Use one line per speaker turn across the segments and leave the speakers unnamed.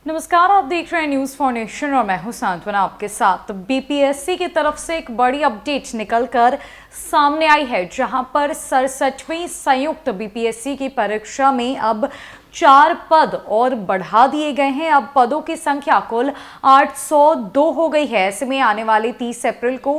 नमस्कार, आप देख रहे हैं न्यूज फॉर नेशन और मैं हूं सांत्वना आपके साथ। बीपीएससी की तरफ से एक बड़ी अपडेट निकलकर सामने आई है, जहां पर 67वीं संयुक्त बीपीएससी की परीक्षा में अब 4 पद और बढ़ा दिए गए हैं। अब पदों की संख्या कुल 802 हो गई है। ऐसे में आने वाले 30 अप्रैल को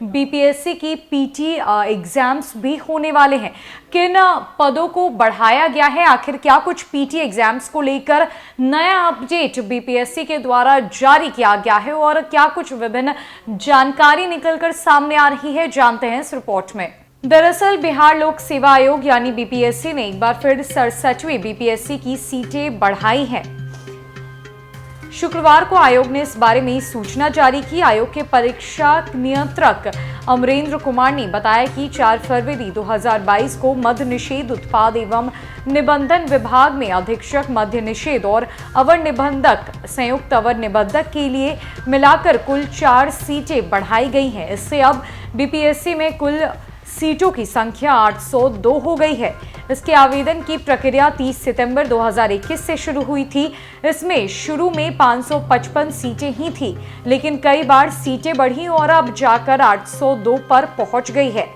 बीपीएससी की पीटी एग्जाम्स भी होने वाले हैं। किन पदों को बढ़ाया गया है, आखिर क्या कुछ पीटी एग्जाम्स को लेकर नया अपडेट बीपीएससी के द्वारा जारी किया गया है और क्या कुछ विभिन्न जानकारी निकलकर सामने आ रही है, जानते हैं इस रिपोर्ट में। दरअसल बिहार लोक सेवा आयोग यानी बीपीएससी ने एक बार फिर 67वीं बीपीएससी की सीटें बढ़ाई हैं। शुक्रवार को आयोग ने इस बारे में सूचना जारी की। आयोग के परीक्षा नियंत्रक अमरेंद्र कुमार ने बताया कि 4 फरवरी 2022 को मद्य निषेध उत्पाद एवं निबंधन विभाग में अधीक्षक मद्य निषेध और अवर निबंधक, संयुक्त अवर निबंधक के लिए मिलाकर कुल 4 सीटें बढ़ाई गई हैं। इससे अब बीपीएससी में कुल सीटों की संख्या 802 हो गई है। इसके आवेदन की प्रक्रिया 30 सितंबर 2021 से शुरू हुई थी। इसमें शुरू में 555 सीटें ही थी, लेकिन कई बार सीटें बढ़ी और अब जाकर 802 पर पहुंच गई है।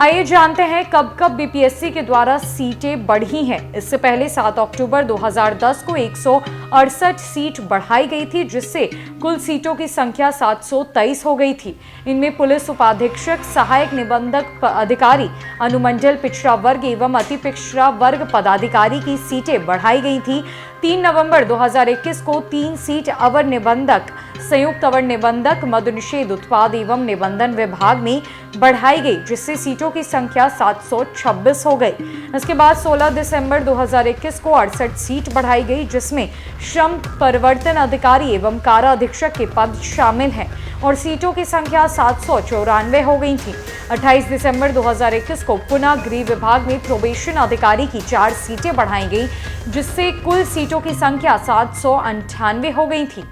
आइए जानते हैं कब कब बीपीएससी के द्वारा सीटें बढ़ी हैं। इससे पहले 7 अक्टूबर 2010 को 168 सीट बढ़ाई गई थी, जिससे कुल सीटों की संख्या 723 हो गई थी। इनमें पुलिस उपाधीक्षक, सहायक निबंधक अधिकारी, अनुमंडल पिछड़ा वर्ग एवं अति पिछड़ा वर्ग पदाधिकारी की सीटें बढ़ाई गई थी। 3 नवंबर 2021 को 3 सीट अवर निबंधक, संयुक्त अवर निबंधक, मद्य निषेध उत्पाद एवं निबंधन विभाग में बढ़ाई गई, जिससे सीटों की संख्या 726 हो गई। इसके बाद 16 दिसंबर 2021 को 68 सीट बढ़ाई गई, जिसमें श्रम परिवर्तन अधिकारी एवं कारा अधीक्षक के पद शामिल हैं और सीटों की संख्या 794 हो गई थी। 28 दिसंबर 2021 को पुनः गृह विभाग में प्रोबेशन अधिकारी की 4 सीटें बढ़ाई गई, जिससे कुल सीटों की संख्या 798 हो गई थी।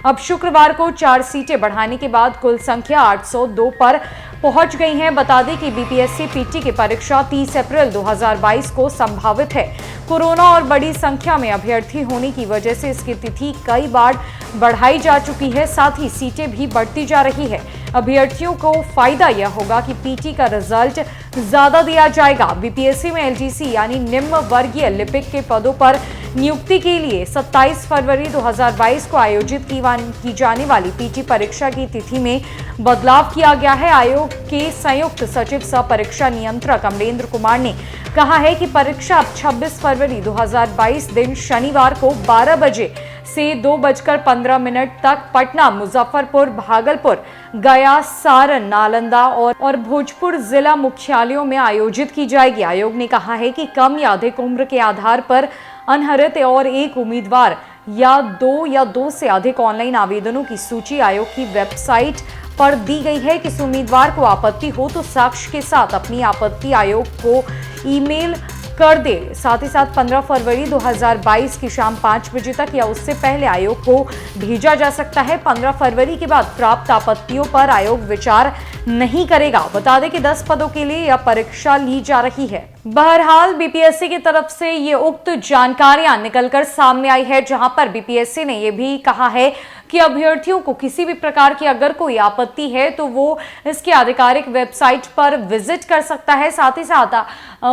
अब शुक्रवार को 4 सीटें बढ़ाने के बाद कुल संख्या 802 पर पहुंच गई है। बता दें कि बीपीएससी पीटी की परीक्षा 30 अप्रैल 2022 को संभावित है। कोरोना और बड़ी संख्या में अभ्यर्थी होने की वजह से इसकी तिथि कई बार बढ़ाई जा चुकी है, साथ ही सीटें भी बढ़ती जा रही है। अभ्यर्थियों को फायदा यह होगा कि पीटी का रिजल्ट ज्यादा दिया जाएगा। बीपीएससी में एलडीसी यानी निम्न वर्गीय लिपिक के पदों पर नियुक्ति के लिए 27 फरवरी 2022 को आयोजित की जाने वाली पीटी परीक्षा की तिथि में बदलाव किया गया है। आयोग के संयुक्त सचिव सह परीक्षा नियंत्रक अमरेंद्र कुमार ने कहा है कि परीक्षा अब 26 फरवरी 2022 दिन शनिवार को 12 बजे से 2:15 तक पटना, मुजफ्फरपुर, भागलपुर, गया, सारण, नालंदा और भोजपुर जिला मुख्यालयों में आयोजित की जाएगी। आयोग ने कहा है कि कम या अधिक उम्र के आधार पर अनर्हत और एक उम्मीदवार या दो से अधिक ऑनलाइन आवेदनों की सूची आयोग की वेबसाइट पर दी गई है। किसी उम्मीदवार को आपत्ति हो तो साक्ष्य के साथ अपनी आपत्ति आयोग को ईमेल कर दे। साथ ही साथ 15 फरवरी 2022 की शाम 5 बजे तक या उससे पहले आयोग को भेजा जा सकता है। 15 फरवरी के बाद प्राप्त आपत्तियों पर आयोग विचार नहीं करेगा। बता दें कि 10 पदों के लिए यह परीक्षा ली जा रही है। बहरहाल बीपीएससी की तरफ से ये उक्त जानकारियां निकलकर सामने आई है, जहां पर बीपीएससी ने यह भी कहा है कि अभ्यर्थियों को किसी भी प्रकार की अगर कोई आपत्ति है तो वो इसके आधिकारिक वेबसाइट पर विजिट कर सकता है। साथ ही साथ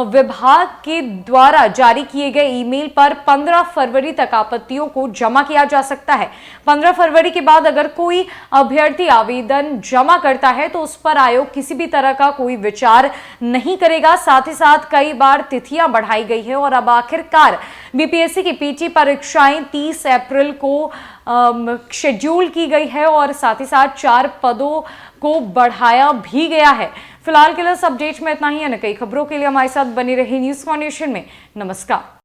विभाग के द्वारा जारी किए गए ईमेल पर 15 फरवरी तक आपत्तियों को जमा किया जा सकता है। 15 फरवरी के बाद अगर कोई अभ्यर्थी आवेदन जमा करता है तो उस पर आयोग किसी भी तरह का कोई विचार नहीं करेगा। साथ ही साथ कई बार तिथियां बढ़ाई गई है और अब आखिरकार बीपीएससी की पीटी परीक्षाएं 30 अप्रैल को शेड्यूल की गई है और साथ ही साथ 4 पदों को बढ़ाया भी गया है। फिलहाल के लिए इस अपडेट में इतना ही है। न कई खबरों के लिए हमारे साथ बनी रही न्यूज फॉर नेशन में। नमस्कार।